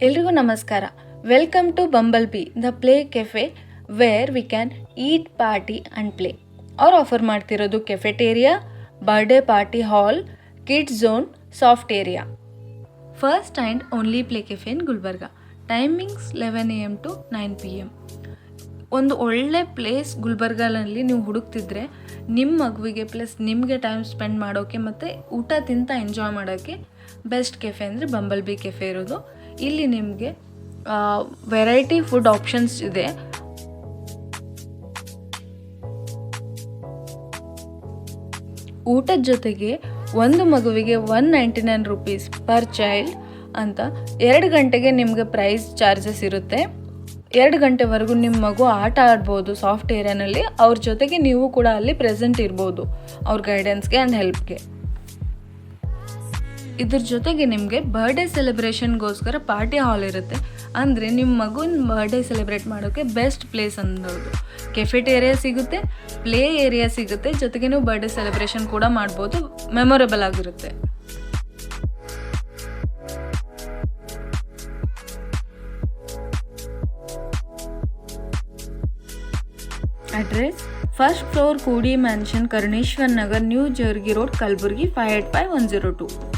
ಎಲ್ರಿಗೂ ನಮಸ್ಕಾರ. Welcome to bumble bee the play cafe where we can eat party and play. ಅವ್ರು offer ಮಾಡ್ತಿರೋದು cafeteria, birthday party hall, kids zone, soft area. First and only play cafe in Gulbarga. Timings 11 AM to 9 PM. ಒಂದು ಒಳ್ಳೆ place ಗುಲ್ಬರ್ಗನಲ್ಲಿ ನೀವು ಹುಡುಕ್ತಿದ್ರೆ ನಿಮ್ಮ ಮಗುವಿಗೆ plus ನಿಮಗೆ time spend ಮಾಡೋಕ್ಕೆ ಮತ್ತು ಊಟ ತಿಂತ ಎಂಜಾಯ್ ಮಾಡೋಕ್ಕೆ ಬೆಸ್ಟ್ ಕೆಫೆ ಅಂದರೆ ಬಂಬಲ್ ಬಿ ಕೆಫೆ ಇರೋದು. ಇಲ್ಲಿ ನಿಮಗೆ ವೆರೈಟಿ ಫುಡ್ ಆಪ್ಷನ್ಸ್ ಇದೆ. ಊಟದ ಜೊತೆಗೆ ಒಂದು ಮಗುವಿಗೆ 199 ರೂಪೀಸ್ ಪರ್ ಚೈಲ್ಡ್ ಅಂತ 2 ಗಂಟೆಗೆ ನಿಮಗೆ ಪ್ರೈಸ್ ಚಾರ್ಜಸ್ ಇರುತ್ತೆ. 2 ಗಂಟೆವರೆಗೂ ನಿಮ್ಮ ಮಗು ಆಟ ಆಡ್ಬೋದು ಸಾಫ್ಟ್ ಏರಿಯಾನಲ್ಲಿ. ಅವ್ರ ಜೊತೆಗೆ ನೀವು ಕೂಡ ಅಲ್ಲಿ ಪ್ರೆಸೆಂಟ್ ಇರ್ಬೋದು ಅವ್ರ ಗೈಡೆನ್ಸ್ಗೆ ಆ್ಯಂಡ್ ಹೆಲ್ಪ್ಗೆ. ಇದ್ರ ಜೊತೆಗೆ ನಿಮಗೆ ಬರ್ಡೇ ಸೆಲೆಬ್ರೇಷನ್ಗೋಸ್ಕರ ಪಾರ್ಟಿ ಹಾಲ್ ಇರುತ್ತೆ. ಅಂದರೆ ನಿಮ್ಮ ಮಗುವಿನ ಬರ್ಡೇ ಸೆಲೆಬ್ರೇಟ್ ಮಾಡೋಕ್ಕೆ ಬೆಸ್ಟ್ ಪ್ಲೇಸ್ ಅನ್ನೋದು. ಕೆಫೆಟೇರಿಯಾ ಸಿಗುತ್ತೆ, ಪ್ಲೇ ಏರಿಯಾ ಸಿಗುತ್ತೆ, ಜೊತೆಗೆ ನೀವು ಬರ್ಡೇ ಸೆಲೆಬ್ರೇಷನ್ ಕೂಡ ಮಾಡ್ಬೋದು. ಮೆಮೊರೇಬಲ್ ಆಗಿರುತ್ತೆ. Address: first floor Kudi mansion, Karneshwar Nagar, new Jargi road, Kalaburagi 585102.